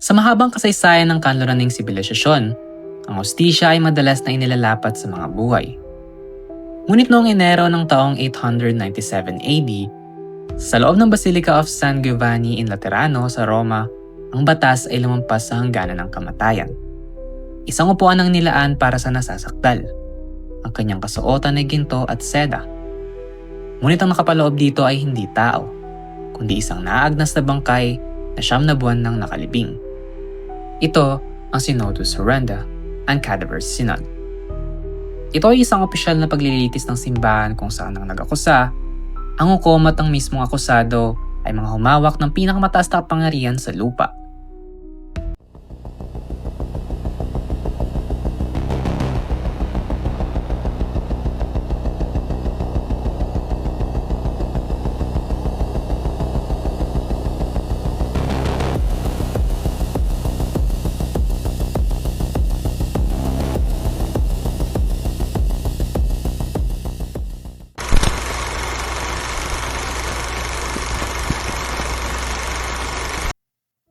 Sa mahabang kasaysayan ng kanluraning sibilisasyon, ang hostisya ay madalas na inilalapat sa mga buhay. Ngunit noong Enero ng taong 897 AD, sa loob ng Basilica of San Giovanni in Laterano sa Roma, ang batas ay lumampas sa hangganan ng kamatayan. Isang upuan ang nilaan para sa nasasakdal. Ang kanyang kasuotan ay ginto at seda. Ngunit ang nakapaloob dito ay hindi tao, kundi isang naagnas na bangkay na 9 na buwan nang nakalibing. Ito ang Synodus Horrenda, ang Cadaver's Synod. Ito ay isang opisyal na paglilitis ng simbahan kung saan ang nag-akusa, ang hukom at ang mismong akusado ay mga humawak ng pinakamataas na kapangyarihan sa lupa.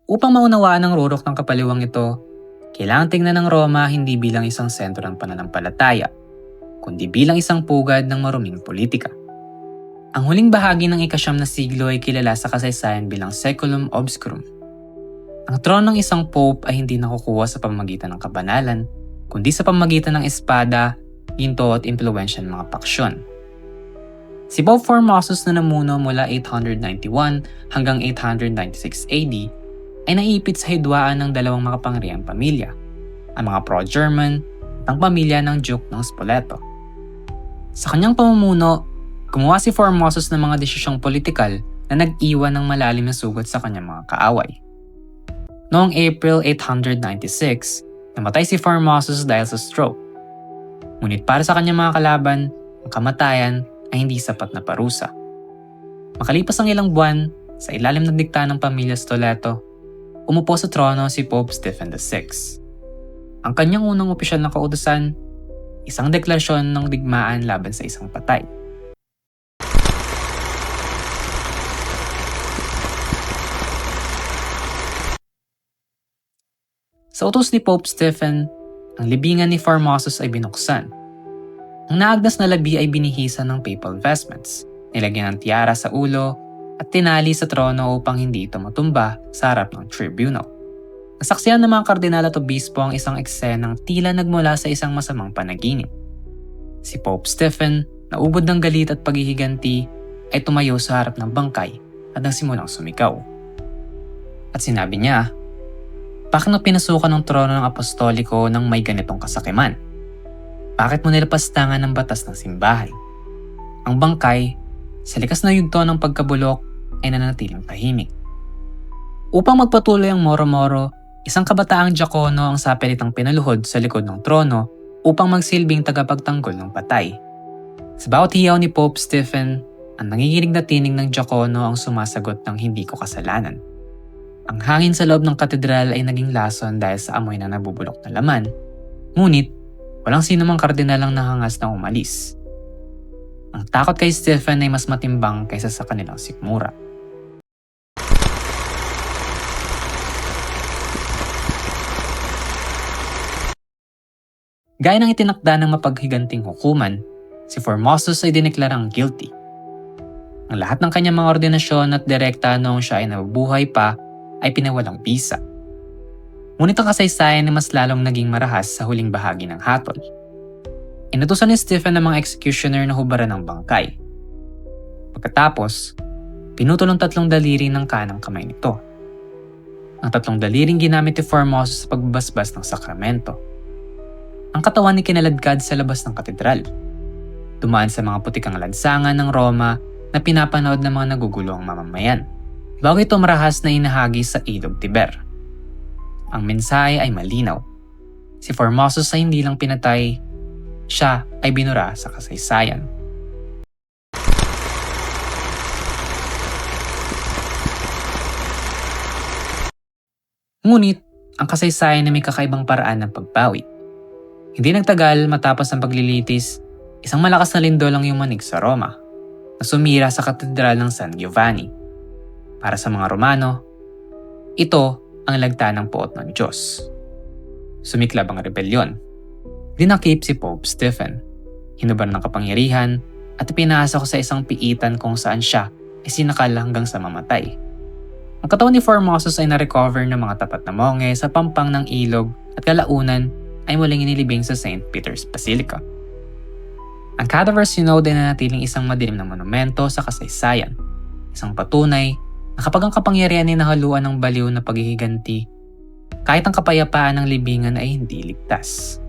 Upang maunawaan ang rurok ng kapaliwang ito, kailangan tingnan ng Roma hindi bilang isang sentro ng pananampalataya, kundi bilang isang pugad ng maruming politika. Ang huling bahagi ng ika-9 na siglo ay kilala sa kasaysayan bilang Saeculum Obscurum. Ang trono ng isang pope ay hindi nakukuha sa pamamagitan ng kabanalan, kundi sa pamamagitan ng espada, ginto at impluwensya ng mga paksyon. Si Pope Formosus na namuno mula 891 hanggang 896 AD ay naipit sa hidwaan ng dalawang makapangyarihang pamilya, ang mga pro-German at ang pamilya ng Duke ng Spoleto. Sa kanyang pamumuno, gumawa si Formosus ng mga desisyong politikal na nag-iwan ng malalim na sugat sa kanyang mga kaaway. Noong April 896, namatay si Formosus dahil sa stroke. Ngunit para sa kanyang mga kalaban, ang kamatayan ay hindi sapat na parusa. Makalipas ang ilang buwan, sa ilalim ng dikta ng pamilya Spoleto, umupo sa trono si Pope Stephen VI. Ang kanyang unang opisyal na kautusan, isang deklarasyon ng digmaan laban sa isang patay. Sa utos ni Pope Stephen, ang libingan ni Formosus ay binuksan. Ang naagnas na labi ay binihisan ng papal vestments, nilagyan ng tiara sa ulo, at tinali sa trono upang hindi ito matumba sa harap ng tribunal. Nasaksihan ng mga kardinal at obispo ang isang eksenang tila nagmula sa isang masamang panaginip. Si Pope Stephen, naubod ng galit at paghihiganti, ay tumayo sa harap ng bangkay at nagsimulang sumigaw. At sinabi niya, "Bakit mo pinasukan ng trono ng apostoliko ng may ganitong kasakiman? Bakit mo nilapastangan ng batas ng simbahan?" Ang bangkay, sa likas na yugto ng pagkabulok, ay nananatiling tahimik. Upang magpatuloy ang moro-moro, isang kabataang diakono ang sapilitang pinaluhod sa likod ng trono upang magsilbing tagapagtanggol ng patay. Sa bawat hiyaw ni Pope Stephen, ang nanginginig na tinig ng diakono ang sumasagot ng "Hindi ko kasalanan." Ang hangin sa loob ng katedral ay naging lason dahil sa amoy na nabubulok na laman, ngunit walang sinumang kardinal ang nahangas na umalis. Ang takot kay Stephen ay mas matimbang kaysa sa kanilang sikmura. Gaya ng itinakda ng mapaghiganting hukuman, si Formosus ay dineklarang guilty. Ang lahat ng kanyang mga ordinasyon at direkta noong siya ay nabubuhay pa ay pinawalang bisa. Ngunit ang kasaysayan ay mas lalong naging marahas sa huling bahagi ng hatol. Inutusan ni Stephen ng mga executioner na hubaran ng bangkay. Pagkatapos, pinutol ang 3 daliri ng kanang kamay nito. Ang 3 daliring ginamit ni Formosus sa pagbabasbas ng sakramento. Ang katawan ay kinaladkad sa labas ng katedral. Dumaan sa mga putikang lansangan ng Roma na pinapanood ng mga nagugulong mamamayan, bago ito marahas na inahagi sa ilog Tiber. Ang mensahe ay malinaw. Si Formosus ay hindi lang pinatay, siya ay binura sa kasaysayan. Ngunit, ang kasaysayan ay may kakaibang paraan ng pagbawi. Hindi nagtagal matapos ang paglilitis, isang malakas na lindol ang yumanig sa Roma, na sumira sa katedral ng San Giovanni. Para sa mga Romano, ito ang lagta ng puot ng Diyos. Sumiklab ang rebelyon. Dinakip si Pope Stephen. Hinubar ng kapangyarihan at ipinasa ko sa isang piitan kung saan siya ay sinakal hanggang sa mamatay. Ang katawan ni Formosus ay na-recover ng mga tapat na monge sa pampang ng ilog at kalaunan ay muling inilibing sa St. Peter's Basilica. Ang Cadaver Synod ay nanatiling isang madilim na monumento sa kasaysayan. Isang patunay na kapag ang kapangyarihan ay nahaluan ng baliw na paghihiganti, kahit ang kapayapaan ng libingan ay hindi ligtas.